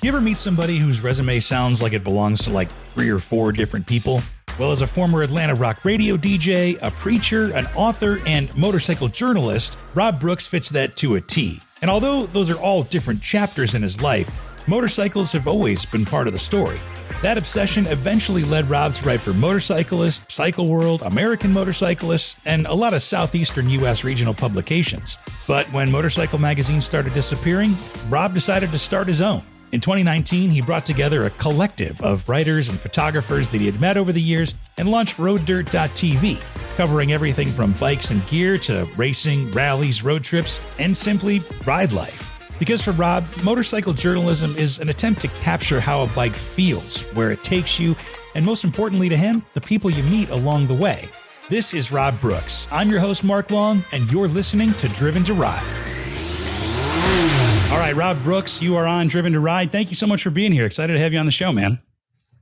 You ever meet somebody whose resume sounds like it belongs to like 3 or 4 different people? Well, as a former Atlanta rock radio DJ, a preacher, an author, and motorcycle journalist, Rob Brooks fits that to a T. And although those are all different chapters in his life, motorcycles have always been part of the story. That obsession eventually led Rob to write for Motorcyclist, Cycle World, American Motorcyclist, and a lot of southeastern U.S. regional publications. But when motorcycle magazines started disappearing, Rob decided to start his own. In 2019, he brought together a collective of writers and photographers that he had met over the years and launched RoadDirt.tv, covering everything from bikes and gear to racing, rallies, road trips, and simply ride life. Because for Rob, motorcycle journalism is an attempt to capture how a bike feels, where it takes you, and most importantly to him, the people you meet along the way. This is Rob Brooks. I'm your host, Mark Long, and you're listening to Driven to Ride. All right, Rob Brooks, you are on Driven to Ride. Thank you so much for being here. Excited to have you on the show, man.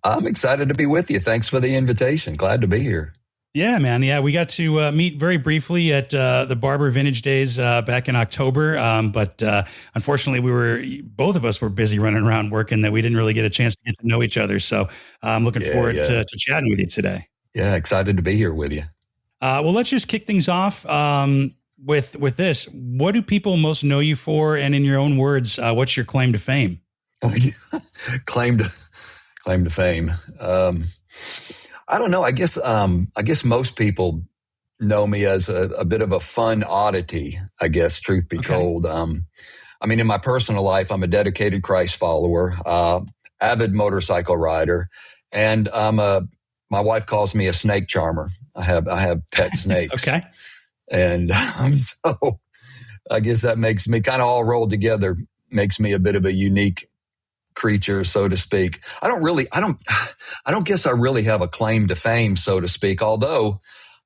I'm excited to be with you. Thanks for the invitation. Glad to be here. Yeah, man. Yeah, we got to meet very briefly at the Barber Vintage Days back in October. But unfortunately, both of us were busy running around working that we didn't really get a chance to get to know each other. So I'm looking forward to chatting with you today. Yeah, excited to be here with you. Well, let's just kick things off with this. What do people most know you for? And in your own words, what's your claim to fame? Claim to fame. I don't know. I guess most people know me as a bit of a fun oddity, I guess, truth be told. I mean, in my personal life, I'm a dedicated Christ follower, avid motorcycle rider, and my wife calls me a snake charmer. I have pet snakes. Okay. And so I guess that makes me kind of all rolled together, makes me a bit of a unique creature, so to speak. I don't guess I really have a claim to fame, so to speak. Although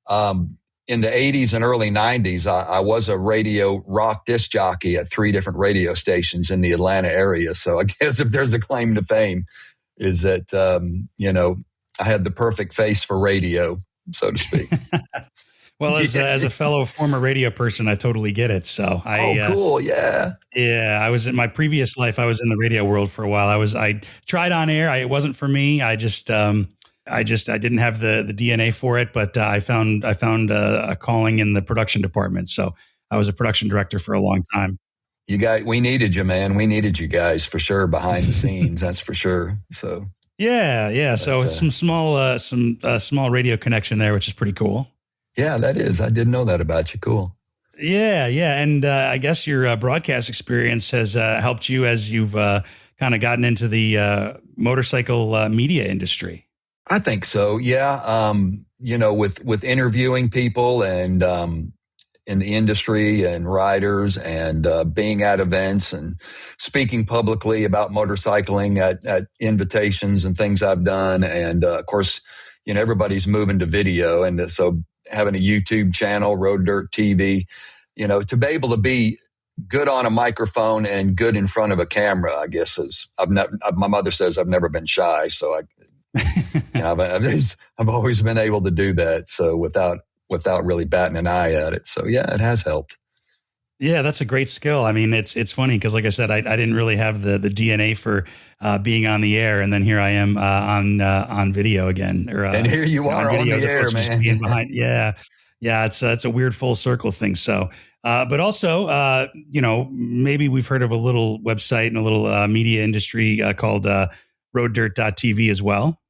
in the 80s and early 90s, I was a radio rock disc jockey at 3 different radio stations in the Atlanta area. So I guess if there's a claim to fame, is that I had the perfect face for radio, so to speak. Well, as a fellow former radio person, I totally get it. So cool. Yeah. Yeah. I was in my previous life. I was in the radio world for a while. I tried on air. It wasn't for me. I didn't have the DNA for it, but I found a calling in the production department. So I was a production director for a long time. We needed you, man. We needed you guys for sure behind the scenes. That's for sure. So yeah. So some small radio connection there, which is pretty cool. Yeah, that is. I didn't know that about you. Cool. Yeah. And I guess your broadcast experience has helped you as you've kind of gotten into the motorcycle media industry. I think so. Yeah. With interviewing people and in the industry and riders and being at events and speaking publicly about motorcycling at invitations and things I've done. And of course, everybody's moving to video. And so having a YouTube channel, Road Dirt TV, to be able to be good on a microphone and good in front of a camera, I guess my mother says I've never been shy. So I've always been able to do that. So without really batting an eye at it. So yeah, it has helped. Yeah, that's a great skill. I mean, it's funny because, like I said, I didn't really have the DNA for being on the air, and then here I am on video again. And here you are on the air, man. Being behind. Yeah, it's a weird full circle thing. So, but also, maybe we've heard of a little website and a little media industry called RoadDirt.tv as well.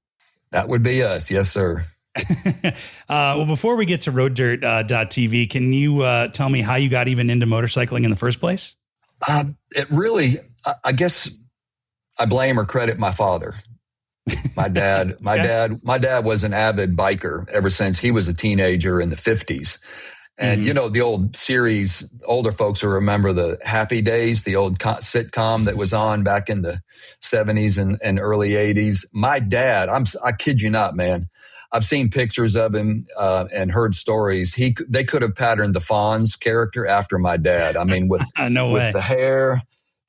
That would be us, yes, sir. Well, before we get to RoadDirt.tv, can you tell me how you got even into motorcycling in the first place? It really, I guess I blame or credit my father. My dad was an avid biker ever since he was a teenager in the 50s. And, the old series, older folks will remember the Happy Days, the old sitcom that was on back in the 70s and early 80s. My dad, I kid you not, man. I've seen pictures of him and heard stories. They could have patterned the Fonz character after my dad. I mean, with the hair,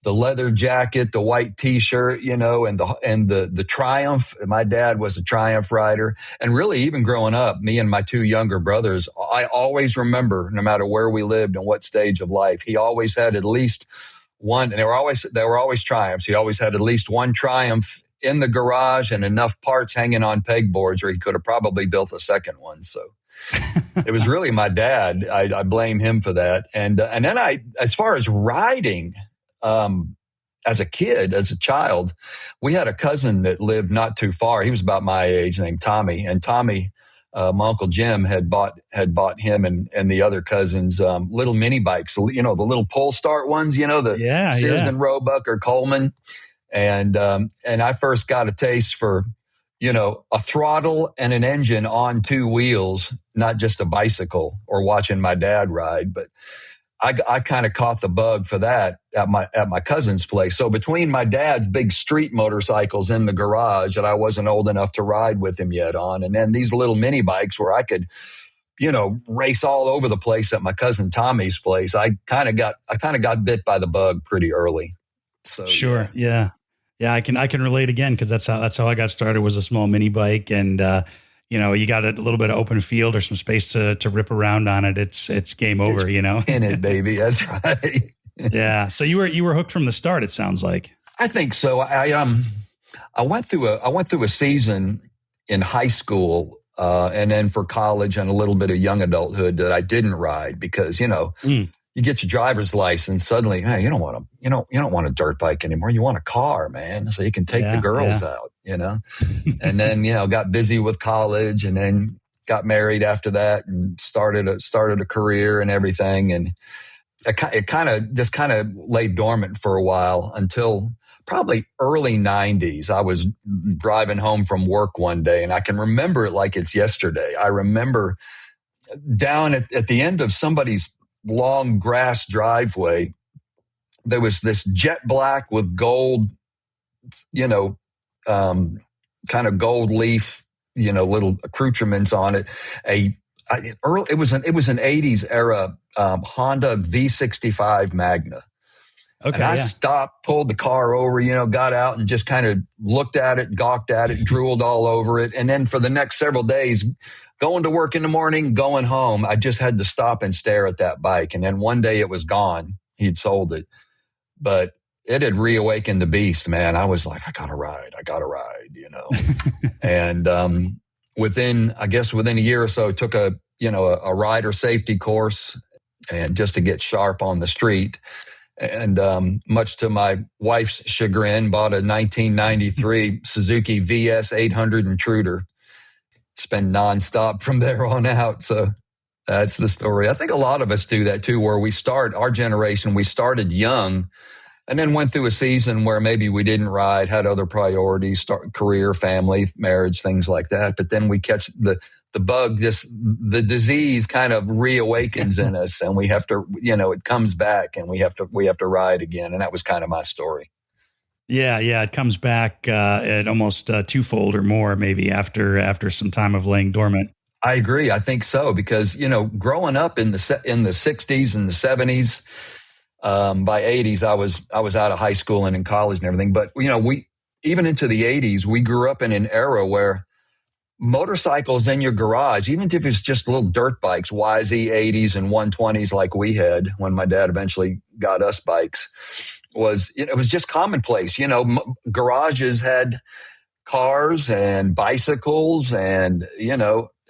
the leather jacket, the white T-shirt, and the Triumph. My dad was a Triumph rider, and really, even growing up, me and my 2 younger brothers, I always remember, no matter where we lived and what stage of life, he always had at least one, and they were always Triumphs. He always had at least one Triumph in the garage and enough parts hanging on pegboards, or he could have probably built a second one. So it was really my dad. I blame him for that. And then as far as riding, as a kid, as a child, we had a cousin that lived not too far. He was about my age, named Tommy. And Tommy, my Uncle Jim had bought him and the other cousins little mini bikes, the little pull start ones, the Sears and Roebuck or Coleman. And I first got a taste for, a throttle and an engine on two wheels, not just a bicycle, or watching my dad ride. But I kind of caught the bug for that at my cousin's place. So between my dad's big street motorcycles in the garage that I wasn't old enough to ride with him yet on, and then these little mini bikes where I could, race all over the place at my cousin Tommy's place, I kind of got bit by the bug pretty early. So sure, yeah. I can relate again, because that's how I got started, was a small mini bike, and you got a little bit of open field or some space to rip around on it. It's game over, Pin it, baby. That's right. Yeah. So you were hooked from the start, it sounds like. I think so. I went through a season in high school, and then for college and a little bit of young adulthood that I didn't ride because, you get your driver's license, suddenly, hey, you don't want a dirt bike anymore. You want a car, man. So you can take the girls out, and then, got busy with college and then got married after that and started a career and everything. And it kind of lay dormant for a while until probably early 90s. I was driving home from work one day, and I can remember it like it's yesterday. I remember down at the end of somebody's long grass driveway, there was this jet black with gold, kind of gold leaf, little accoutrements on it. It was an 80s era Honda V65 Magna. Okay, and I stopped, pulled the car over, got out and just kind of looked at it, gawked at it, drooled all over it. And then for the next several days, going to work in the morning, going home, I just had to stop and stare at that bike. And then one day it was gone. He'd sold it. But it had reawakened the beast, man. I was like, I gotta ride, And within a year or so, took a rider safety course, and just to get sharp on the street. And much to my wife's chagrin, bought a 1993 Suzuki VS 800 Intruder. It's been nonstop from there on out. So that's the story. I think a lot of us do that too, where our generation, we started young and then went through a season where maybe we didn't ride, had other priorities, career, family, marriage, things like that. But then we catch the bug, the disease kind of reawakens in us, and we have to, it comes back, and we have to ride again. And that was kind of my story. Yeah. It comes back at almost twofold or more, maybe after some time of laying dormant. I agree. I think so, because growing up in the 60s and the 70s, by 80s, I was out of high school and in college and everything. But we even into the 80s, we grew up in an era where motorcycles in your garage, even if it's just little dirt bikes, YZ80s and 120s like we had when my dad eventually got us bikes, it was just commonplace. Garages had cars and bicycles and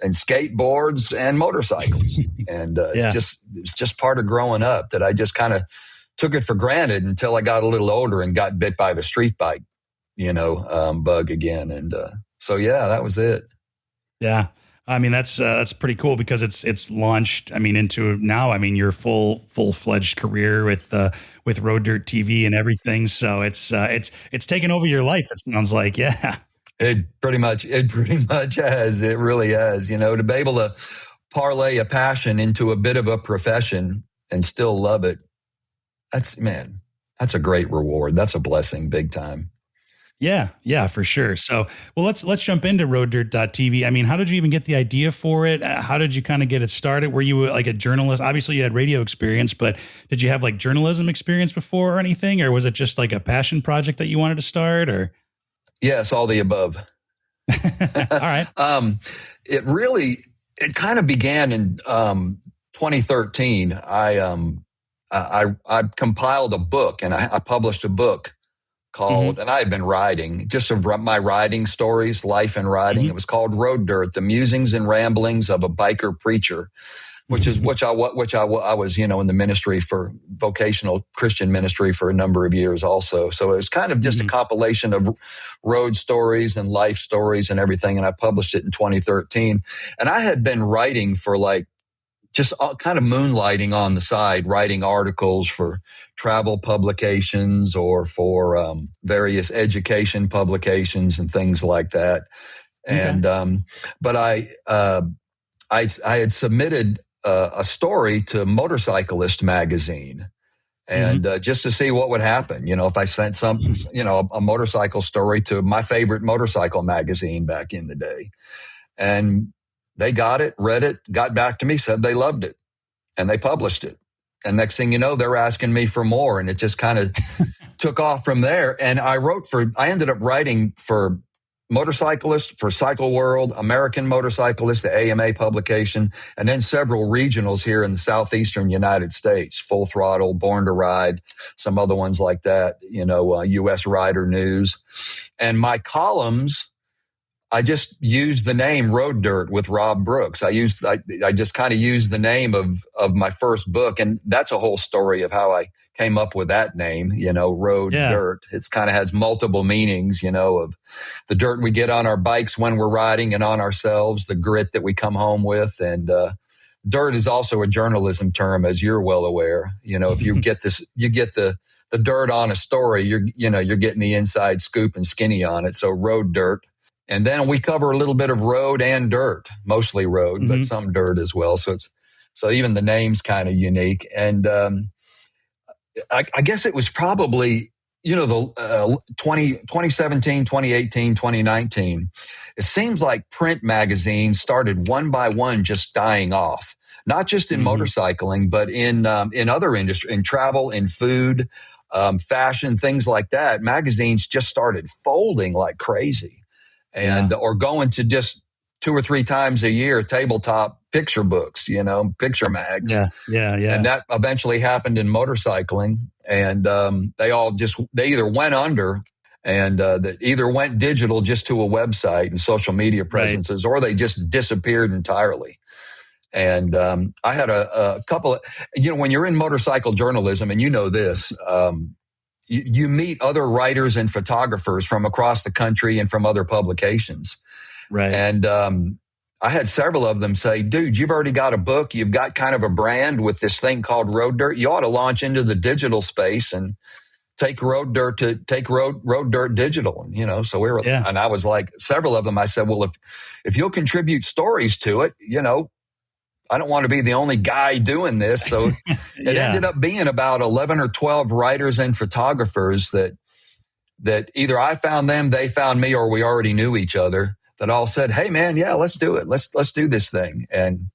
skateboards and motorcycles. And it's just part of growing up that I just kind of took it for granted until I got a little older and got bit by the street bike, bug again. And so, that was it. Yeah. I mean, that's pretty cool, because it's launched, into now, your full-fledged career with Road Dirt TV and everything. So it's taken over your life, it sounds like. Yeah. It pretty much has. It really has, to be able to parlay a passion into a bit of a profession and still love it. That's a great reward. That's a blessing, big time. Yeah, for sure. So, well, let's jump into roaddirt.tv. How did you even get the idea for it? How did you kind of get it started? Were you like a journalist? Obviously you had radio experience, but did you have like journalism experience before or anything? Or was it just like a passion project that you wanted to start, or? Yes, all the above. All right. It kind of began in 2013. I compiled a book, and I published a book called, and I had been writing just of my riding stories, life and riding. It was called Road Dirt: The Musings and Ramblings of a Biker Preacher, which I was, in the ministry for vocational Christian ministry for a number of years also. So it was kind of just a compilation of road stories and life stories and everything. And I published it in 2013. And I had been writing for just kind of moonlighting on the side, writing articles for travel publications or for various education publications and things like that. Okay. And but I had submitted a story to Motorcyclist magazine, and just to see what would happen, if I sent a motorcycle story to my favorite motorcycle magazine back in the day, and they got it, read it, got back to me, said they loved it, and they published it. And next thing you know, they're asking me for more, and it just kind of took off from there. And I ended up writing for Motorcyclist, for Cycle World, American Motorcyclist, the AMA publication, and then several regionals here in the southeastern United States, Full Throttle, Born to Ride, some other ones like that, U.S. Rider News. And my columns, I just used the name Road Dirt with Rob Brooks. I just kind of used the name of my first book. And that's a whole story of how I came up with that name, Road Dirt. It's kind of has multiple meanings, of the dirt we get on our bikes when we're riding and on ourselves, the grit that we come home with. And, dirt is also a journalism term, as you're well aware. If you get you get the dirt on a story, you're getting the inside scoop and skinny on it. So Road Dirt. And then we cover a little bit of road and dirt, mostly road, but some dirt as well. So even the name's kind of unique. And I guess it was probably, the 2017, 2018, 2019. It seems like print magazines started one by one just dying off, not just in motorcycling, but in other industries, in travel, in food, fashion, things like that. Magazines just started folding like crazy. And or going to just 2 or 3 times a year tabletop picture books, picture mags. Yeah. And that eventually happened in motorcycling, and they either went under and either went digital just to a website and social media presences, or they just disappeared entirely. And I had a couple of, when you're in motorcycle journalism, and this. You meet other writers and photographers from across the country and from other publications. Right. And I had several of them say, dude, you've already got a book. You've got kind of a brand with this thing called Road Dirt. You ought to launch into the digital space and take Road Dirt digital. So we were, and I was like, several of them, I said, well, if you'll contribute stories to it, I don't want to be the only guy doing this. So it ended up being about 11 or 12 writers and photographers that either I found them, they found me, or we already knew each other, that all said, hey man, let's do it. Let's do this thing. And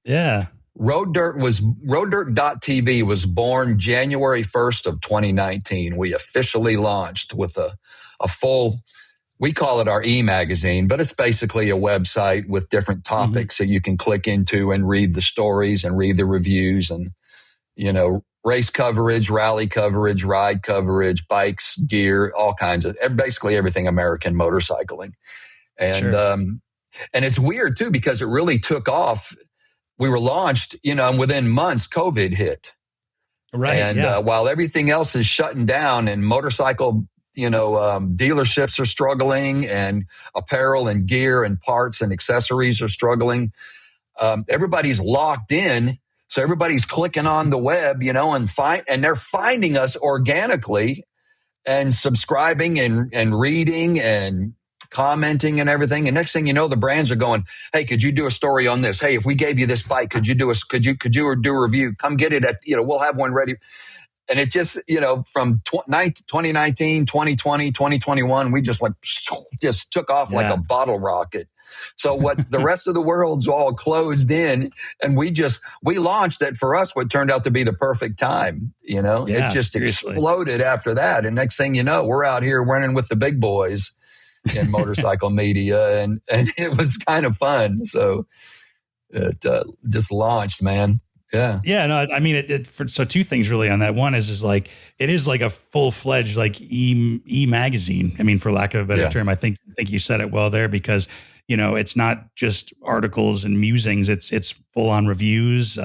Roaddirt.tv was born January 1st of 2019. We officially launched with a full, we call it our e-magazine, but it's basically a website with different topics that you can click into and read the stories and read the reviews and, race coverage, rally coverage, ride coverage, bikes, gear, all kinds of, basically everything American motorcycling. And, and it's weird too, because it really took off. We were launched, and within months, COVID hit. Right. And while everything else is shutting down and motorcycle dealerships are struggling, and apparel and gear and parts and accessories are struggling. Everybody's locked in. So everybody's clicking on the web, and they're finding us organically and subscribing and reading and commenting and everything. And next thing you know, the brands are going, hey, could you do a story on this? Hey, if we gave you this bike, could you do a review? Come get it we'll have one ready. And it just, from 2019, 2020, 2021, we just took off like a bottle rocket. So what the rest of the world's all closed in, and we launched it. For us, what turned out to be the perfect time, it just exploded after that. And next thing you know, we're out here running with the big boys in motorcycle media, and it was kind of fun. So it just launched, man. Yeah. Yeah, no, I mean, so two things really on that. One is like, it is like a full fledged like e magazine. I mean, for lack of a better Yeah. term, I think you said it well there, because, you know, it's not just articles and musings. It's full on reviews,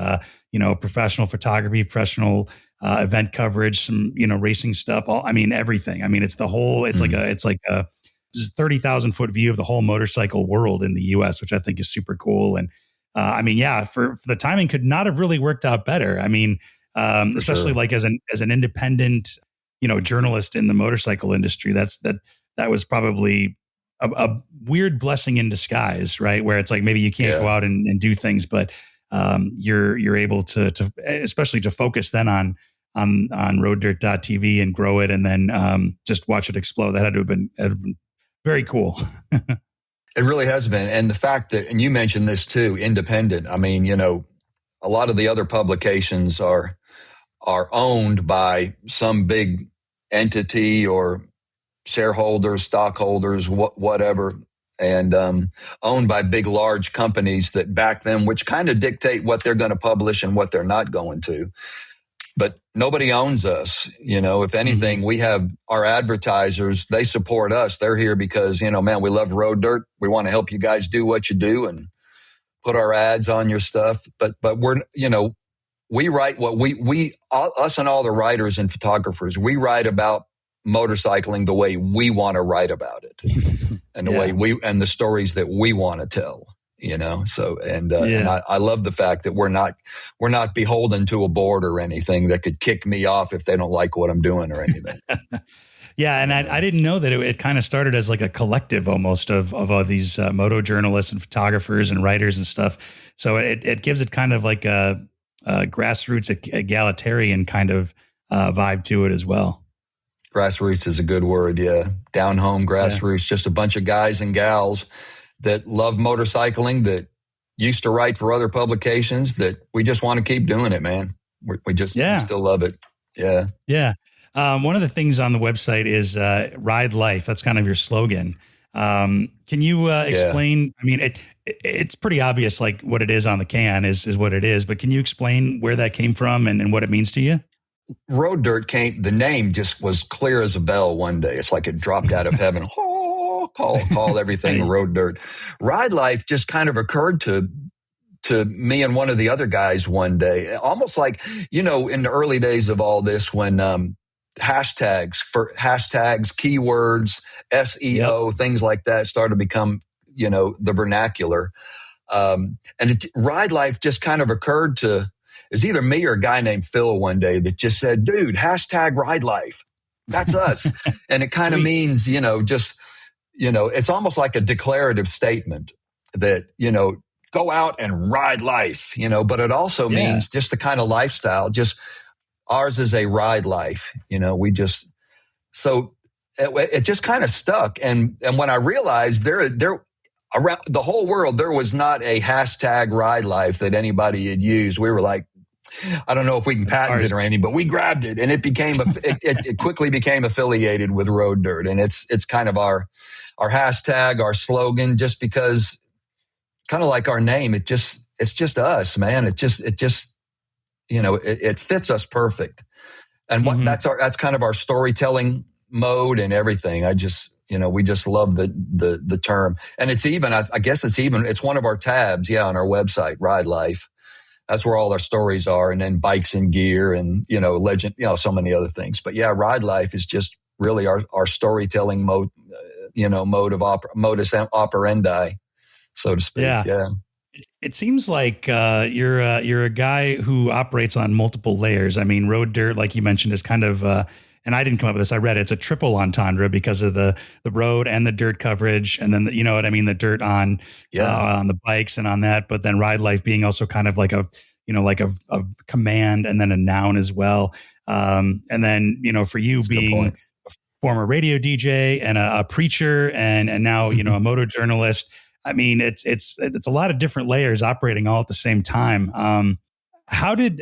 you know, professional photography, professional event coverage, some, you know, racing stuff. I mean, everything. I mean, it's the whole, it's like a 30,000 foot view of the whole motorcycle world in the US, which I think is super cool. And I mean, yeah, for the timing could not have really worked out better. I mean, especially like as an independent, you know, journalist in the motorcycle industry, that was probably a weird blessing in disguise, right? Where it's like, maybe you can't go out and do things, but you're able to especially to focus then on roaddirt.tv and grow it, and then just watch it explode. That had to have been very cool. It really has been. And the fact that, and you mentioned this too, independent. I mean, you know, a lot of the other publications are owned by some big entity or shareholders, stockholders, whatever, and owned by big, large companies that back them, which kind of dictate what they're going to publish and what they're not going to. But nobody owns us. You know, if anything, we have our advertisers, they support us. They're here because, you know, man, we love Road Dirt. We want to help you guys do what you do and put our ads on your stuff. But we're, you know, we write what us and all the writers and photographers, we write about motorcycling the way we want to write about it and the way and the stories that we want to tell. You know, so, and I love the fact that we're not beholden to a board or anything that could kick me off if they don't like what I'm doing or anything. Yeah. And I didn't know that it kind of started as like a collective almost of all these moto journalists and photographers and writers and stuff. So it gives it kind of like a grassroots egalitarian kind of vibe to it as well. Grassroots is a good word. Yeah. Down home grassroots, just a bunch of guys and gals that love motorcycling, that used to write for other publications, that we just want to keep doing it, man. We still love it. Yeah. Yeah. One of the things on the website is Ride Life. That's kind of your slogan. Can you explain? I mean, it's pretty obvious, like what it is on the can is what it is, but can you explain where that came from and what it means to you? Road Dirt the name just was clear as a bell one day. It's like it dropped out of heaven. Call everything Road Dirt. Ride Life just kind of occurred to me and one of the other guys one day, almost like, you know, in the early days of all this, when hashtags, keywords, SEO, things like that started to become, you know, the vernacular. Ride Life just kind of occurred to, it's either me or a guy named Phil one day that just said, dude, hashtag Ride Life. That's us. And it kind of means, you know, just, you know, it's almost like a declarative statement that, you know, go out and ride life, you know, but it also means just the kind of lifestyle, just ours is a ride life, you know, so it just kind of stuck. And when I realized there around the whole world, there was not a hashtag ride life that anybody had used. We were like, I don't know if we can patent it or anything, but we grabbed it and it became, it quickly became affiliated with Road Dirt. And it's kind of our hashtag, our slogan, just because kind of like our name, it's just us, man. It just, you know, it fits us perfect. And that's kind of our storytelling mode and everything. We just love the term. And it's even, I guess it's one of our tabs, on our website, Ride Life. That's where all our stories are. And then bikes and gear and, you know, legend, you know, so many other things. But yeah, Ride Life is just really our storytelling mode, modus operandi, so to speak. Yeah. It seems like you're a guy who operates on multiple layers. I mean, Road Dirt, like you mentioned, is kind of, and I didn't come up with this, I read it, it's a triple entendre because of the road and the dirt coverage. And then, you know what I mean? The dirt on the bikes and on that, but then Ride Life being also kind of like a command and then a noun as well. And then, you know, for you being a former radio DJ and a preacher and now, you know, a moto journalist, I mean, it's a lot of different layers operating all at the same time. How did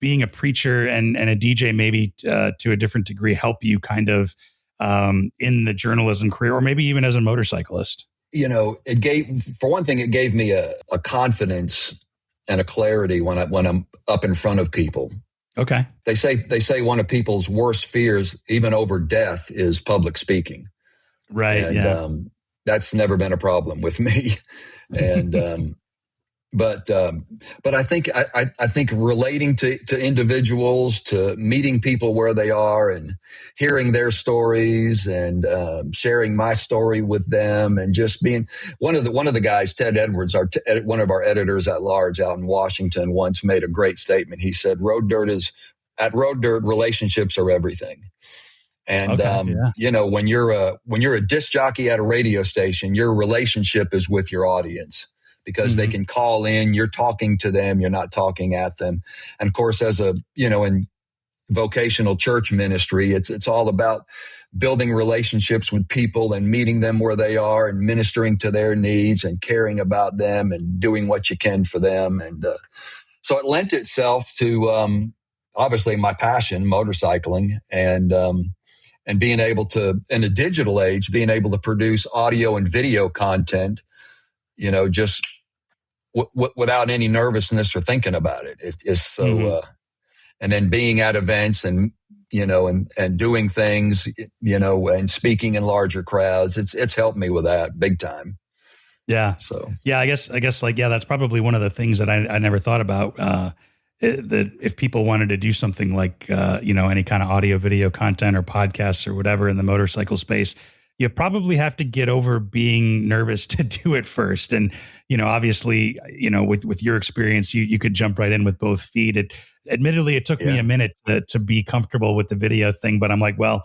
being a preacher and a DJ maybe to a different degree help you kind of in the journalism career, or maybe even as a motorcyclist? You know, it gave me a confidence and a clarity when I'm up in front of people. Okay. They say one of people's worst fears, even over death, is public speaking. Right. And Yeah. that's never been a problem with me. And but I think I think relating to individuals, to meeting people where they are, and hearing their stories, and sharing my story with them, and just being one of the guys, Ted Edwards, one of our editors at large out in Washington, once made a great statement. He said, Road Dirt, relationships are everything. And when you're a disc jockey at a radio station, your relationship is with your audience, because they can call in, you're talking to them, you're not talking at them. And of course, as in vocational church ministry, it's all about building relationships with people and meeting them where they are and ministering to their needs and caring about them and doing what you can for them. And so it lent itself to obviously my passion, motorcycling, and being able to, in a digital age, being able to produce audio and video content, just without any nervousness or thinking about it. It's so, and then being at events and doing things, and speaking in larger crowds, it's helped me with that big time. Yeah. So yeah, I guess that's probably one of the things that I never thought about. That if people wanted to do something like any kind of audio, video content or podcasts or whatever in the motorcycle space, you probably have to get over being nervous to do it first. And, obviously, with your experience, you could jump right in with both feet. Admittedly, it took me a minute to be comfortable with the video thing, but I'm like, well,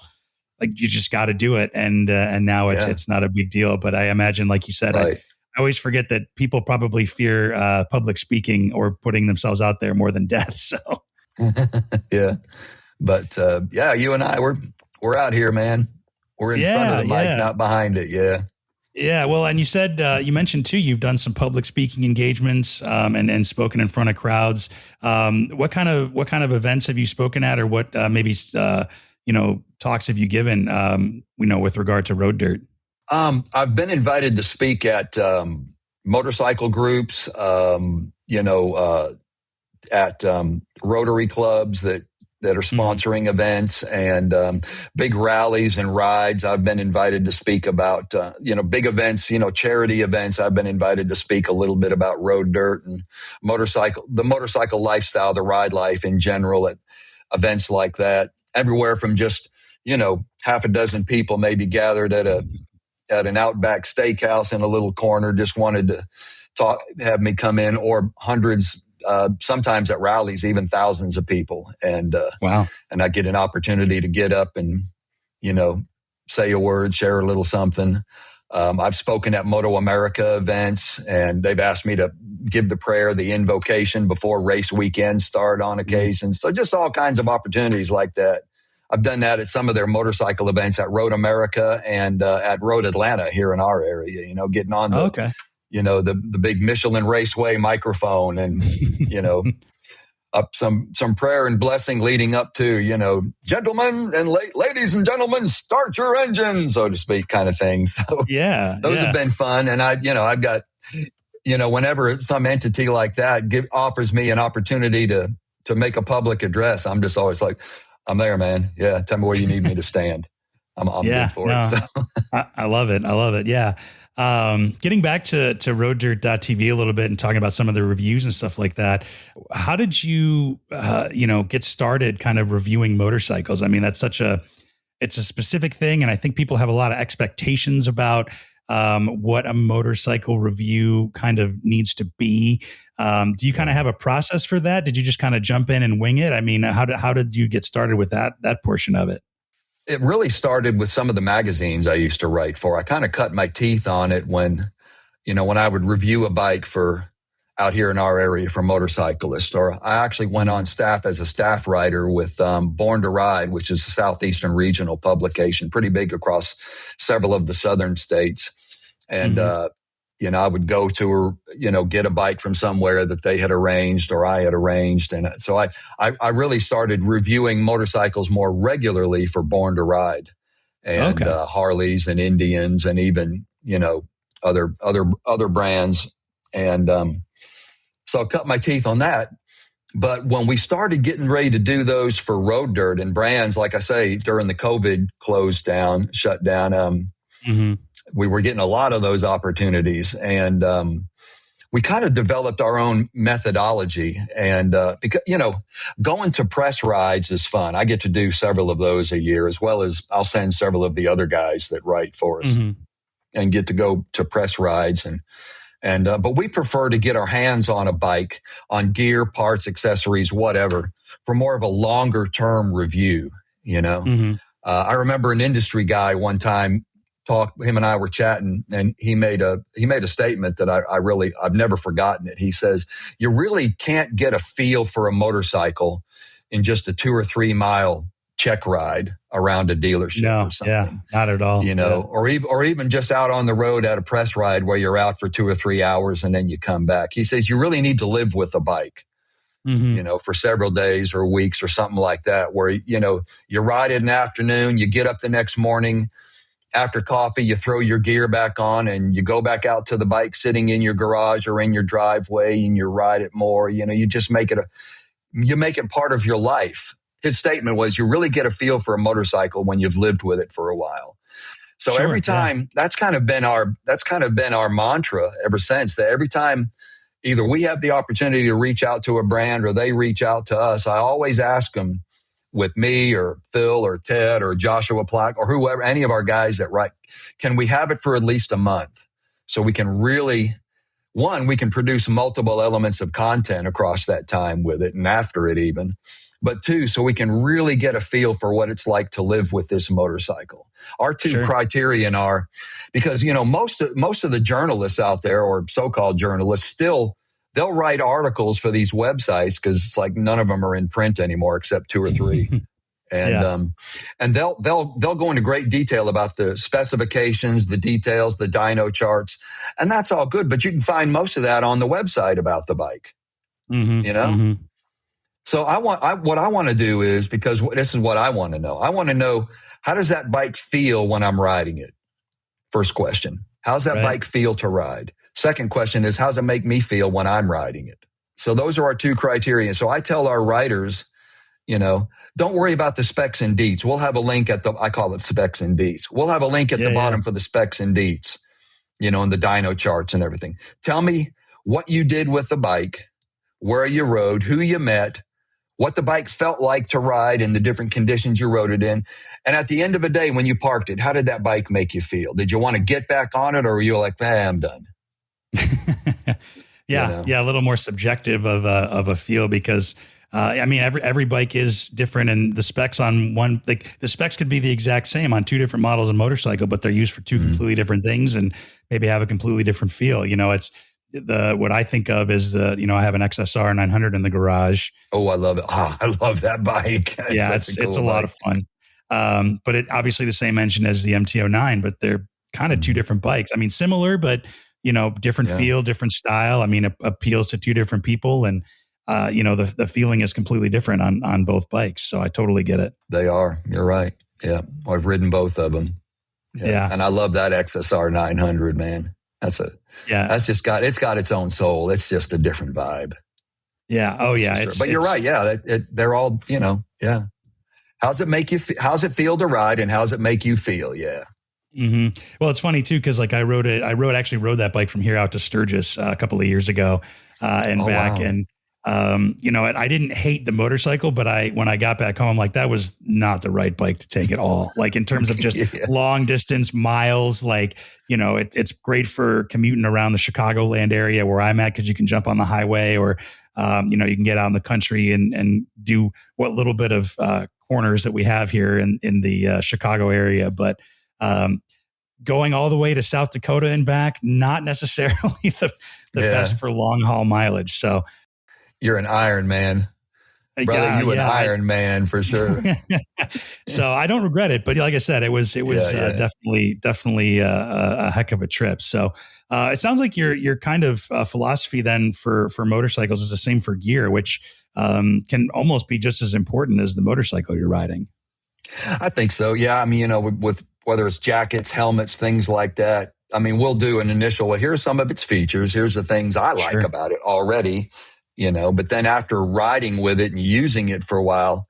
like you just got to do it. And now it's not a big deal. But I imagine, like you said, right. I always forget that people probably fear public speaking or putting themselves out there more than death. So, yeah. But you and I, we're out here, man. We're in front of the mic, not behind it. Yeah. Yeah. Well, and you said, you mentioned too, you've done some public speaking engagements and spoken in front of crowds. What kind of events have you spoken at, or what maybe talks have you given, with regard to Road Dirt? I've been invited to speak at motorcycle groups, at Rotary clubs that are sponsoring events, and big rallies and rides. I've been invited to speak about, big events, charity events. I've been invited to speak a little bit about Road Dirt and the motorcycle lifestyle, the ride life in general at events like that. Everywhere from just, half a dozen people maybe gathered at an Outback steakhouse in a little corner, just wanted to have me come in, or hundreds, sometimes at rallies, even thousands of people. And, wow. And I get an opportunity to get up and, say a word, share a little something. I've spoken at Moto America events, and they've asked me to give the prayer, the invocation before race weekends start on occasion. So just all kinds of opportunities like that. I've done that at some of their motorcycle events at Road America and at Road Atlanta here in our area, getting on the big Michelin Raceway microphone and, up some prayer and blessing leading up to, gentlemen and ladies and gentlemen, start your engines, so to speak, kind of thing. So those have been fun. And I've got, whenever some entity like that offers me an opportunity to make a public address, I'm just always like, I'm there, man. Yeah. Tell me where you need me to stand. I'm good for it. So. I love it. I love it. Yeah. Getting back to roaddirt.tv a little bit and talking about some of the reviews and stuff like that. How did you, get started kind of reviewing motorcycles? I mean, it's a specific thing. And I think people have a lot of expectations about what a motorcycle review kind of needs to be. Do you kind of have a process for that? Did you just kind of jump in and wing it? I mean, how did you get started with that portion of it? It really started with some of the magazines I used to write for. I kind of cut my teeth on it when I would review a bike for out here in our area for Motorcyclist, or I actually went on staff as a staff writer with Born to Ride, which is a Southeastern regional publication, pretty big across several of the southern states. And, I would go to, get a bike from somewhere that they had arranged or I had arranged. And so I really started reviewing motorcycles more regularly for Born to Ride and Harleys and Indians and even, other brands. And So I cut my teeth on that. But when we started getting ready to do those for road dirt and brands, like I say, during the COVID shut down, we were getting a lot of those opportunities. And we kind of developed our own methodology. And because, going to press rides is fun. I get to do several of those a year, as well as I'll send several of the other guys that write for us and get to go to press rides. But we prefer to get our hands on a bike, on gear, parts, accessories, whatever, for more of a longer term review. I remember an industry guy one time him and I were chatting, and he made a statement that I've never forgotten it. He says, you really can't get a feel for a motorcycle in just a 2 or 3 mile check ride around a dealership or something. Yeah, not at all. Or even just out on the road at a press ride where you're out for 2 or 3 hours and then you come back. He says you really need to live with a bike, for several days or weeks or something like that, where, you ride it in the afternoon, you get up the next morning after coffee, you throw your gear back on and you go back out to the bike sitting in your garage or in your driveway and you ride it more. You just make it part of your life. His statement was, you really get a feel for a motorcycle when you've lived with it for a while. So every time, that's kind of been our mantra ever since. That every time either we have the opportunity to reach out to a brand or they reach out to us, I always ask them, with me or Phil or Ted or Joshua Plack or whoever, any of our guys that write, can we have it for at least a month? So we can really, we can produce multiple elements of content across that time with it and after it even. But 2, so we can really get a feel for what it's like to live with this motorcycle. Our 2 criterion are, because, most of the journalists out there, or so-called journalists, still, they'll write articles for these websites because it's like none of them are in print anymore except 2 or 3. And they'll go into great detail about the specifications, the details, the dyno charts, and that's all good. But you can find most of that on the website about the bike, So what I want to do is, because this is what I want to know. I want to know, how does that bike feel when I'm riding it? First question. How's that bike feel to ride? Second question is, how does it make me feel when I'm riding it? So those are our 2 criteria. So I tell our writers, don't worry about the specs and deets. We'll have a link I call it specs and deets. We'll have a link at the bottom for the specs and deets, and the dyno charts and everything. Tell me what you did with the bike, where you rode, who you met, what the bike felt like to ride in the different conditions you rode it in. And at the end of the day, when you parked it, how did that bike make you feel? Did you want to get back on it, or were you like, I'm done? A little more subjective of a feel, because every bike is different, and the specs on one, the specs could be the exact same on 2 different models of motorcycle, but they're used for 2 completely different things and maybe have a completely different feel. It's what I think of is I have an XSR 900 in the garage. Oh, I love it. I love that bike. It's a lot of fun. But it obviously the same engine as the MT-09, but they're kind of 2 different bikes. Similar, but different feel, different style. It appeals to 2 different people, and the feeling is completely different on both bikes. So I totally get it. They are. You're right. Yeah, I've ridden both of them. Yeah. And I love that XSR 900, man. That's got its own soul. It's just a different vibe. Yeah. Oh yeah. But you're right. Yeah. They're all, how's it make you, how's it feel to ride, and how's it make you feel? Yeah. Well, it's funny too, because I rode that bike from here out to Sturgis a couple of years ago and back. Wow. And I didn't hate the motorcycle, but when I got back home, I'm like, that was not the right bike to take at all. Like in terms of just long distance miles, it's great for commuting around the Chicagoland area where I'm at, because you can jump on the highway, or, you can get out in the country and do what little bit of corners that we have here in the Chicago area. But going all the way to South Dakota and back, not necessarily the best for long haul mileage. So, you're an Iron Man, brother. An Iron Man for sure. So I don't regret it, but like I said, it was definitely a heck of a trip. So it sounds like your kind of philosophy then for motorcycles is the same for gear, which can almost be just as important as the motorcycle you're riding. I think so. Yeah. With whether it's jackets, helmets, things like that, I mean, we'll do an initial, well, here's some of its features. Here's the things I like about it already, but then after riding with it and using it for a while,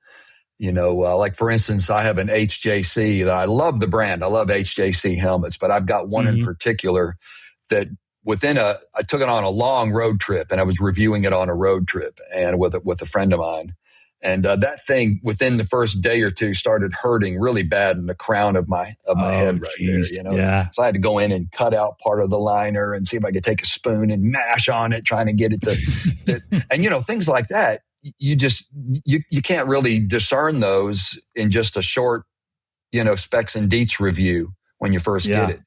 like for instance, I have an HJC that I love the brand. I love HJC helmets, but I've got one in particular that I took it on a long road trip, and I was reviewing it on a road trip and with a friend of mine. And that thing within the first day or two started hurting really bad in the crown of my head right there, Yeah. So I had to go in and cut out part of the liner and see if I could take a spoon and mash on it, trying to get it to, and things like that. You can't really discern those in just a short, specs and deets review when you first get it.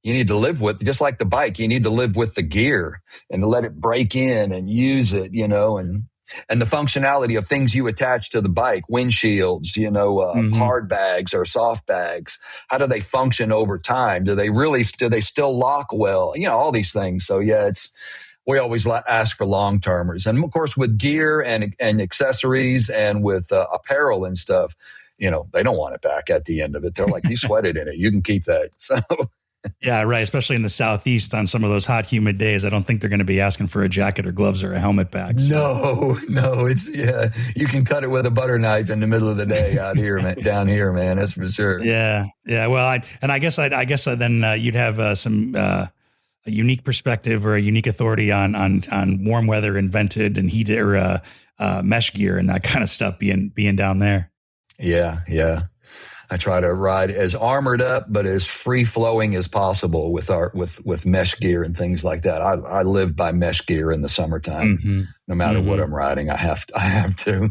You need to live with, just like the bike, you need to live with the gear and let it break in and use it, and the functionality of things you attach to the bike, windshields, hard bags or soft bags. How do they function over time? Do they still lock well? All these things. So we always ask for long termers. And of course, with gear and accessories and with apparel and stuff, they don't want it back at the end of it. They're like, you sweated in it. You can keep that. So. Yeah, right. Especially in the Southeast on some of those hot, humid days. I don't think they're going to be asking for a jacket or gloves or a helmet back. So. No, you can cut it with a butter knife in the middle of the day out here, down here, man. That's for sure. Yeah. Yeah. Well, I guess then you'd have some, a unique perspective or a unique authority on warm weather and vented and heat or mesh gear and that kind of stuff being down there. Yeah. Yeah. I try to ride as armored up, but as free flowing as possible with mesh gear and things like that. I live by mesh gear in the summertime. No matter what I'm riding, I have to.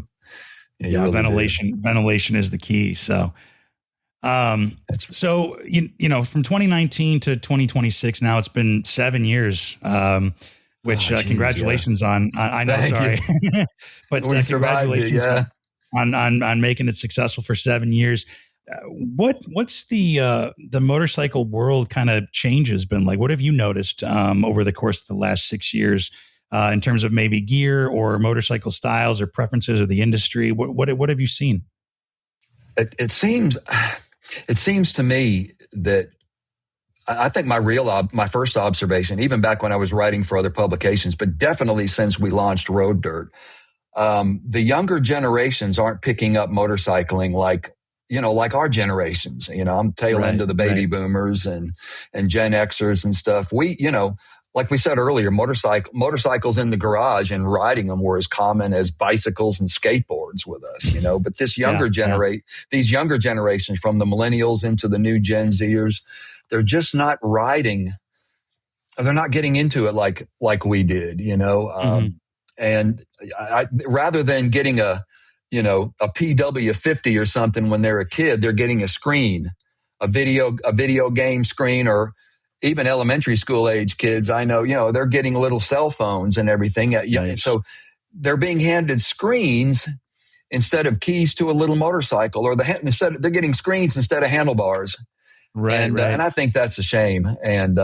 Yeah, really ventilation is the key. So, from 2019 to 2026, now it's been 7 years. Which congratulations on. I know, sorry, but congratulations on making it successful for 7 years. What's the motorcycle world kind of changes been like? What have you noticed over the course of the last 6 years in terms of maybe gear or motorcycle styles or preferences or the industry? What have you seen? It seems to me that I think my first observation, even back when I was writing for other publications, but definitely since we launched Road Dirt, the younger generations aren't picking up motorcycling like our generations. I'm tail end of the baby boomers and Gen Xers and stuff. We, like we said earlier, motorcycles in the garage and riding them were as common as bicycles and skateboards with us, but these younger generations from the millennials into the new Gen Zers, they're just not riding. They're not getting into it like we did, and rather than getting a PW50 or something when they're a kid, they're getting a screen, a video game screen, or even elementary school age kids. I know, they're getting little cell phones and everything. Nice. So they're being handed screens instead of keys to a little motorcycle, or they're getting screens instead of handlebars. And I think that's a shame. And,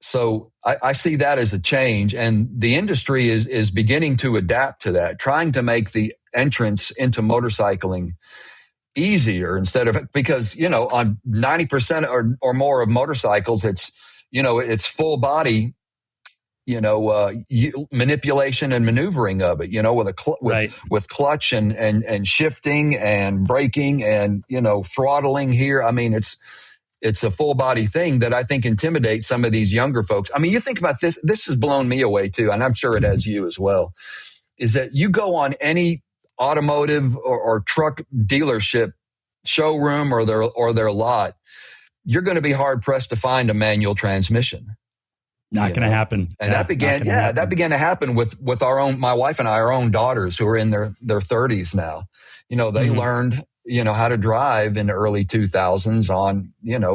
so I see that as a change, and the industry is beginning to adapt to that, trying to make the entrance into motorcycling easier because on 90% or more of motorcycles, it's full body, manipulation and maneuvering of it, with clutch and shifting and braking and throttling here. I mean, it's a full body thing that I think intimidates some of these younger folks. I mean, you think about this. This has blown me away too, and I'm sure it has you as well. Is that you go on any automotive or truck dealership showroom or their lot, you're going to be hard pressed to find a manual transmission. Not going to happen. And that began to happen with my wife and I, our own daughters who are in their 30s now. They learned how to drive in the early 2000s on,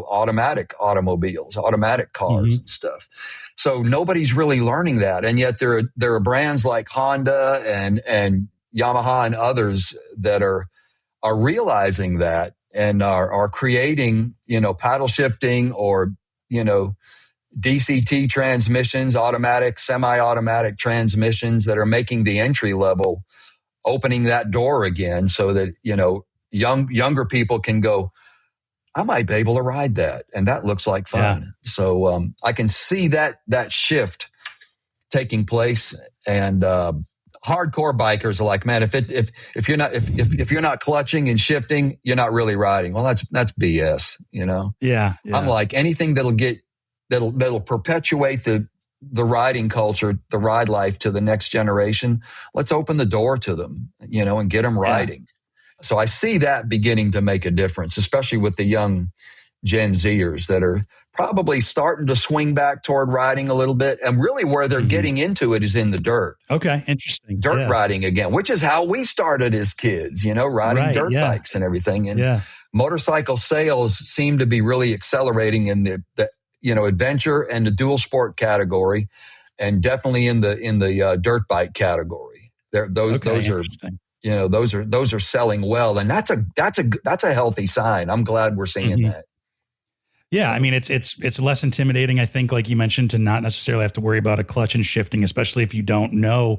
automatic automobiles, automatic cars and stuff. So nobody's really learning that. And yet there are brands like Honda and Yamaha and others that are realizing that and are creating, paddle shifting or, DCT transmissions, automatic, semi-automatic transmissions that are making the entry level, opening that door again so that, younger people can go, I might be able to ride that. And that looks like fun. Yeah. So I can see that shift taking place. And hardcore bikers are like, man, if you're not clutching and shifting, you're not really riding. Well, that's BS, you know? Yeah. I'm like, anything that'll perpetuate the riding culture, the ride life to the next generation. Let's open the door to them, you know, and get them riding. So I see that beginning to make a difference, especially with the young Gen Zers that are probably starting to swing back toward riding a little bit. And really where they're getting into it is in the dirt. Okay. Interesting. Dirt riding again, which is how we started as kids, you know, riding dirt bikes and everything. And motorcycle sales seem to be really accelerating in the adventure and the dual sport category, and definitely in the dirt bike category. Those are, you know, those are selling well, and that's a healthy sign. I'm glad we're seeing that. Yeah, I mean, it's less intimidating, I think, like you mentioned, to not necessarily have to worry about a clutch and shifting, especially if you don't know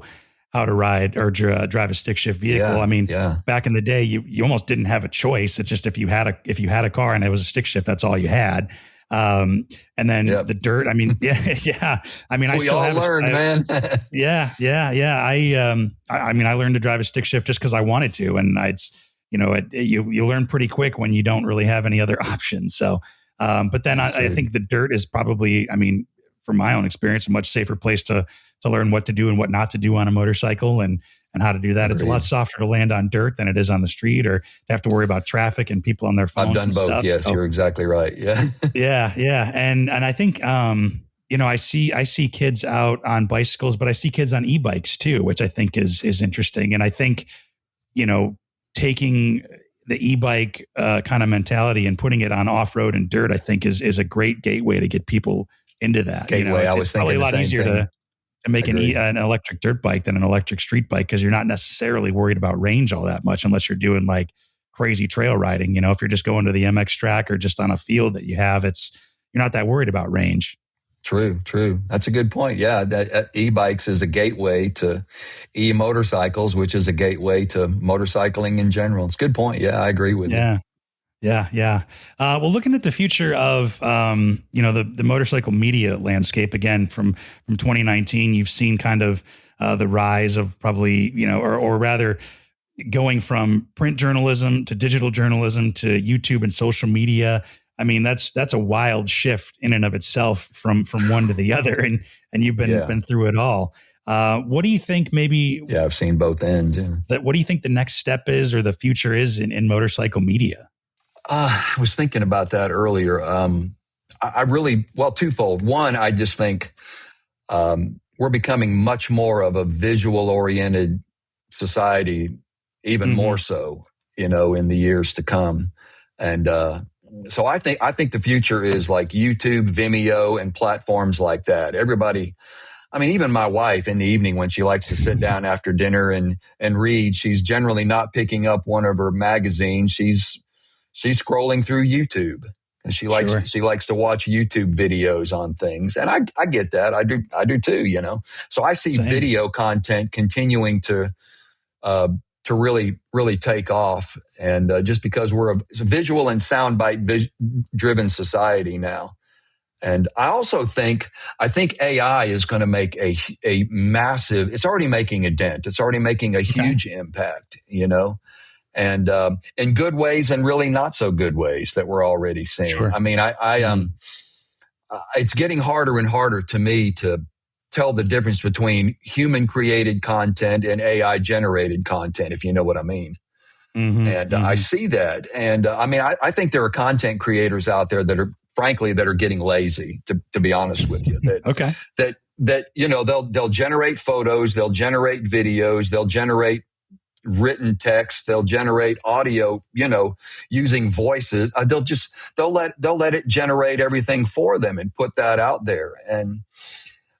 how to ride or drive a stick shift vehicle. I mean, back in the day, you almost didn't have a choice. It's just if you had a car and it was a stick shift, that's all you had. And then the dirt. I mean, I mean, I still have man. I mean, I learned to drive a stick shift just because I wanted to, and you learn pretty quick when you don't really have any other options. So. But then I think the dirt is probably, I mean, from my own experience, a much safer place to learn what to do and what not to do on a motorcycle and how to do that. Agreed. It's a lot softer to land on dirt than it is on the street, or to have to worry about traffic and people on their phones. I've done both. Stuff. Yes, you're exactly right. Yeah. Yeah. And I think, I see kids out on bicycles, but I see kids on e-bikes too, which I think is interesting. And I think, taking the e-bike kind of mentality and putting it on off-road and dirt, I think is a great gateway to get people into that. Gateway, it's probably a lot easier to make an electric dirt bike than an electric street bike, because you're not necessarily worried about range all that much unless you're doing like crazy trail riding. If you're just going to the MX track or just on a field that you have, you're not that worried about range. True. That's a good point. Yeah, that e-bikes is a gateway to e-motorcycles, which is a gateway to motorcycling in general. It's a good point. Yeah, I agree with you. Yeah. Well, looking at the future of the motorcycle media landscape again from 2019, you've seen kind of the rise of probably or rather going from print journalism to digital journalism to YouTube and social media. I mean, that's a wild shift in and of itself from one to the other. And you've been through it all. What do you think maybe? Yeah, I've seen both ends. Yeah. What do you think the next step is, or the future is in motorcycle media? I was thinking about that earlier. I really, twofold. One, I just think we're becoming much more of a visual oriented society, even more so, in the years to come. And, so I think the future is like YouTube, Vimeo, and platforms like that. Everybody, I mean, even my wife in the evening when she likes to sit down after dinner and read, she's generally not picking up one of her magazines. She's scrolling through YouTube, and she likes to watch YouTube videos on things. And I get that. I do too, So I see video content continuing to really, really take off. And just because we're a visual and soundbite driven society now. And I also think AI is going to make a massive, it's already making a dent. It's already making a huge impact, and in good ways and really not so good ways that we're already seeing. Sure. I mean, it's getting harder and harder to me to tell the difference between human created content and AI generated content, if you know what I mean. I see that. And I think there are content creators out there that are getting lazy, to be honest with you. They'll generate photos, they'll generate videos, they'll generate written text, they'll generate audio, using voices. They'll let it generate everything for them and put that out there.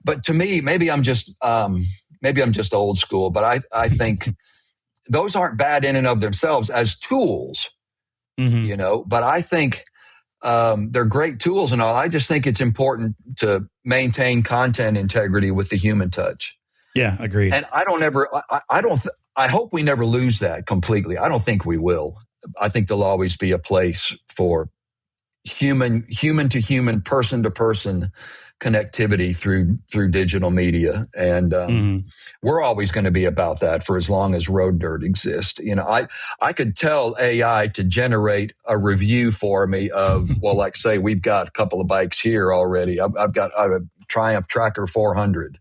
But to me, maybe I'm just old school, but I think those aren't bad in and of themselves as tools, but I think they're great tools and all. I just think it's important to maintain content integrity with the human touch. Yeah, agreed. And I hope we never lose that completely. I don't think we will. I think there'll always be a place for human to human, person to person connectivity through digital media. And we're always going to be about that for as long as Road Dirt exists. I could tell AI to generate a review for me of, well, like say we've got a couple of bikes here already. I have a Triumph Tracker 400,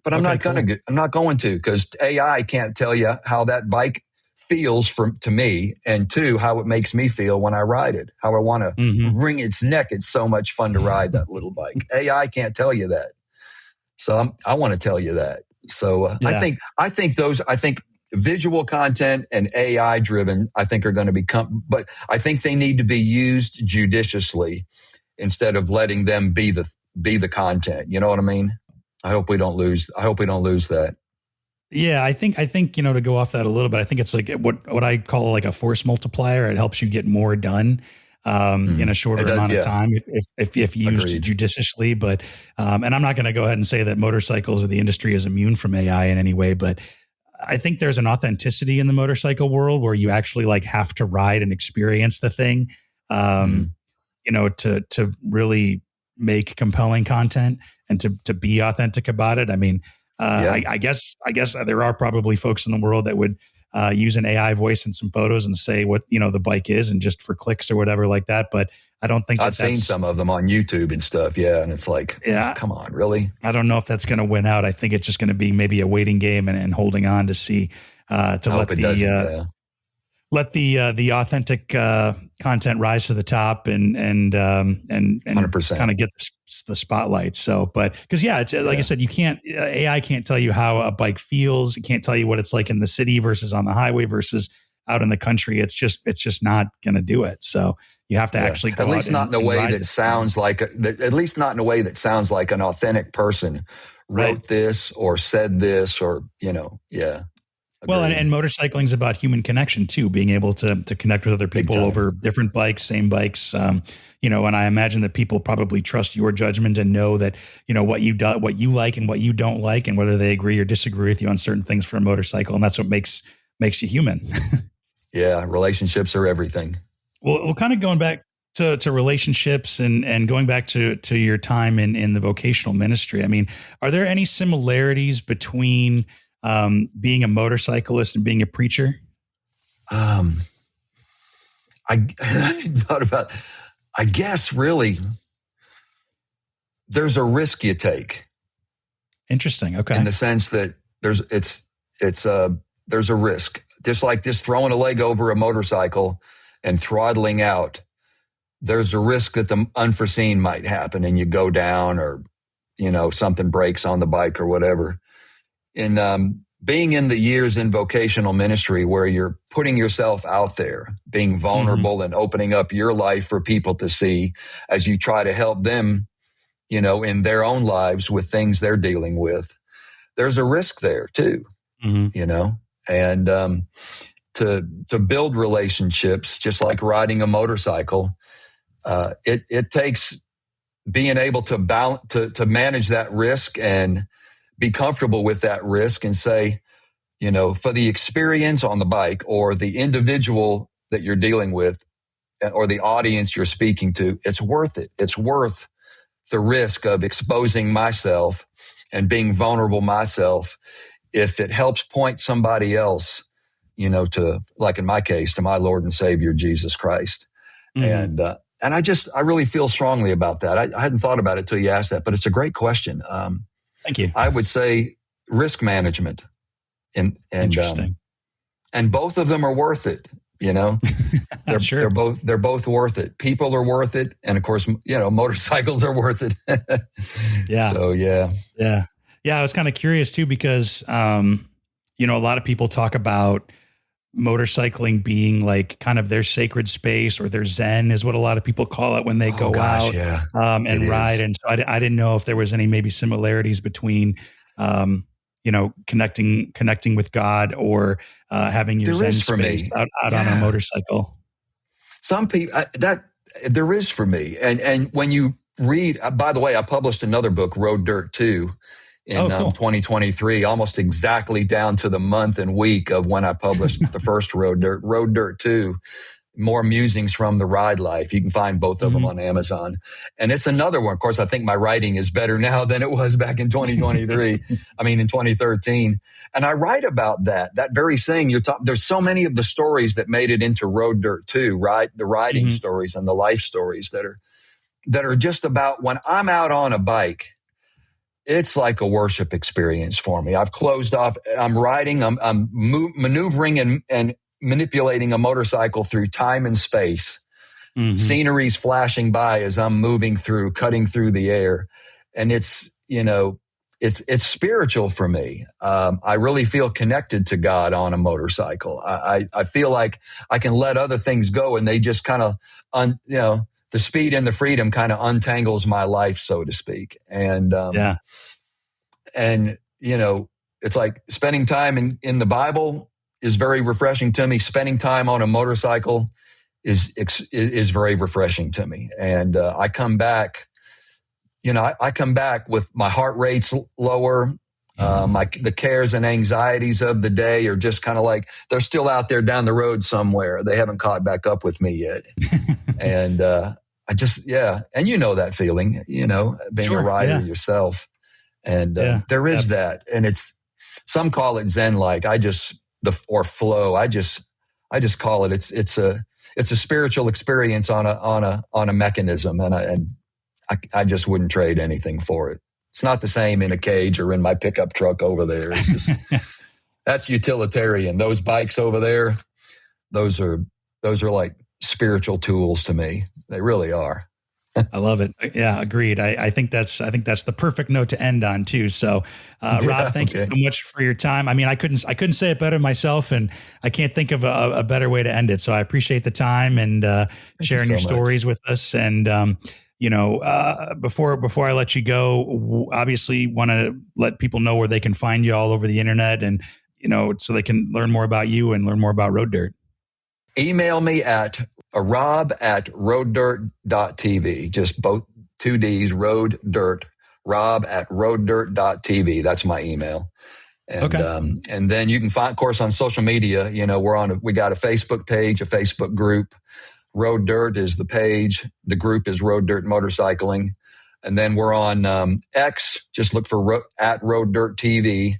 but I'm not going to, because AI can't tell you how that bike feels to me, and two, how it makes me feel when I ride it, how I want to wring its neck. It's so much fun to ride that little bike. AI can't tell you that. So I want to tell you that. So I think visual content and AI driven, I think are going to become, but I think they need to be used judiciously instead of letting them be the content. You know what I mean? I hope we don't lose that. Yeah, I think, to go off that a little bit, I think it's like what I call like a force multiplier. It helps you get more done in a shorter amount of time if used judiciously. But, and I'm not going to go ahead and say that motorcycles or the industry is immune from AI in any way, but I think there's an authenticity in the motorcycle world where you actually like have to ride and experience the thing, to really make compelling content and to be authentic about it. I mean, I guess there are probably folks in the world that would use an AI voice in some photos and say what, the bike is, and just for clicks or whatever like that. But I don't think I've seen some of them on YouTube and stuff. Yeah. And it's like, come on, really? I don't know if that's going to win out. I think it's just going to be maybe a waiting game and holding on to see, let the authentic content rise to the top and 100%. kind of get the spotlight. So, but because it's like I said, AI can't tell you how a bike feels. It can't tell you what it's like in the city versus on the highway versus out in the country. It's just not going to do it. So you have to actually go at least not in a way that sounds like an authentic person wrote this or said this or Well, and motorcycling is about human connection too, being able to connect with other people over different bikes, same bikes. And I imagine that people probably trust your judgment and know that, what you like and what you don't like, and whether they agree or disagree with you on certain things for a motorcycle. And that's what makes you human. Yeah. Relationships are everything. Well, kind of going back to relationships and going back to your time in the vocational ministry. I mean, are there any similarities between being a motorcyclist and being a preacher? I thought about, I guess really there's a risk you take. Interesting. Okay. In the sense that there's a risk, just like just throwing a leg over a motorcycle and throttling out. There's a risk that the unforeseen might happen and you go down or, something breaks on the bike or whatever. In being in the years in vocational ministry where you're putting yourself out there, being vulnerable and opening up your life for people to see as you try to help them, in their own lives with things they're dealing with, there's a risk there too, and to build relationships, just like riding a motorcycle, it takes being able to manage that risk and be comfortable with that risk and say, for the experience on the bike or the individual that you're dealing with or the audience you're speaking to, it's worth it. It's worth the risk of exposing myself and being vulnerable myself if it helps point somebody else, to, like in my case, to my Lord and Savior, Jesus Christ. And I really feel strongly about that. I hadn't thought about it till you asked that, but it's a great question. Thank you. I would say risk management, and interesting. And both of them are worth it. They're sure. they're both worth it. People are worth it, and of course, motorcycles are worth it. Yeah. So yeah. I was kind of curious too because a lot of people talk about motorcycling being like kind of their sacred space, or their zen is what a lot of people call it when they go out and ride. And so I didn't know if there was any maybe similarities between, connecting with God or having your zen space out on a motorcycle. Some people that there is for me. And when you read, by the way, I published another book, Road Dirt 2. In 2023, almost exactly down to the month and week of when I published the first Road Dirt. Road Dirt 2 More Musings from the Ride Life. You can find both of them on Amazon. And it's another one. Of course, I think my writing is better now than it was back in 2023. In 2013. And I write about that very thing you're talking. There's so many of the stories that made it into Road Dirt too, right? The riding stories and the life stories that are just about when I'm out on a bike. It's like a worship experience for me. I've closed off. I'm riding. I'm maneuvering and manipulating a motorcycle through time and space. Scenery's flashing by as I'm moving through, cutting through the air. And it's spiritual for me. I really feel connected to God on a motorcycle. I feel like I can let other things go and they just kind of, the speed and the freedom kind of untangles my life, so to speak. And, it's like spending time in the Bible is very refreshing to me. Spending time on a motorcycle is very refreshing to me. And I come back, I come back with my heart rates lower. The cares and anxieties of the day are just kind of like, they're still out there down the road somewhere. They haven't caught back up with me yet. And and you know that feeling, being a rider yourself. And there is that. And some call it Zen-like. Or flow. I just call it. It's a spiritual experience on a mechanism, and I just wouldn't trade anything for it. It's not the same in a cage or in my pickup truck over there. It's just that's utilitarian. Those bikes over there, those are like spiritual tools to me. They really are. I love it. Yeah, agreed. I think that's the perfect note to end on too. So, Rob, thank you so much for your time. I couldn't say it better myself, and I can't think of a better way to end it. So I appreciate the time and sharing your stories with us. And before I let you go, obviously want to let people know where they can find you all over the internet, and so they can learn more about you and learn more about Road Dirt. Email me at rob@roaddirt.tv. Just both 2 Ds, Road Dirt, rob@roaddirt.tv. That's my email. And, and then you can find, of course, on social media, we got a Facebook page, a Facebook group. Road Dirt is the page. The group is Road Dirt Motorcycling. And then we're on X. Just look for at Road Dirt TV.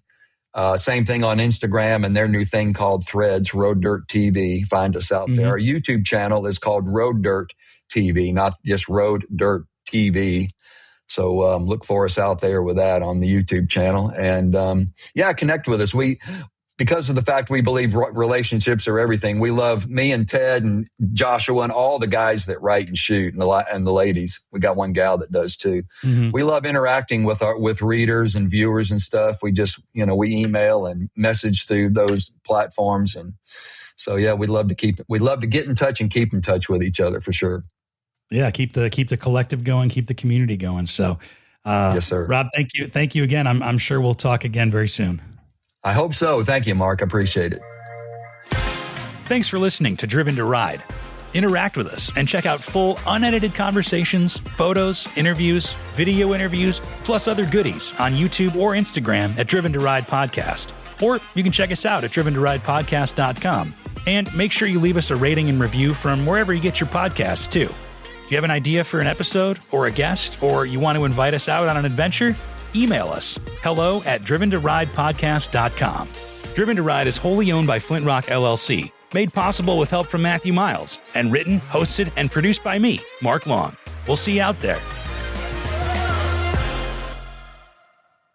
Same thing on Instagram and their new thing called Threads, Road Dirt TV. Find us out there. Our YouTube channel is called Road Dirt TV, not just Road Dirt TV. So look for us out there with that on the YouTube channel. And connect with us. Because of the fact we believe relationships are everything, we love me and Ted and Joshua and all the guys that write and shoot and the ladies. We got one gal that does too. We love interacting with readers and viewers and stuff. We just, we email and message through those platforms. And so, we'd love to get in touch and keep in touch with each other for sure. Yeah. Keep the collective going, keep the community going. So, yes, sir. Rob, thank you. Thank you again. I'm sure we'll talk again very soon. I hope so. Thank you, Mark. I appreciate it. Thanks for listening to Driven to Ride. Interact with us and check out full unedited conversations, photos, interviews, video interviews, plus other goodies on YouTube or Instagram at Driven to Ride Podcast. Or you can check us out at driventoridepodcast.com. And make sure you leave us a rating and review from wherever you get your podcasts too. Do you have an idea for an episode or a guest, or you want to invite us out on an adventure? Email us, hello@driventoridepodcast.com. Driven to Ride is wholly owned by Flint Rock LLC, made possible with help from Matthew Miles, and written, hosted, and produced by me, Mark Long. We'll see you out there.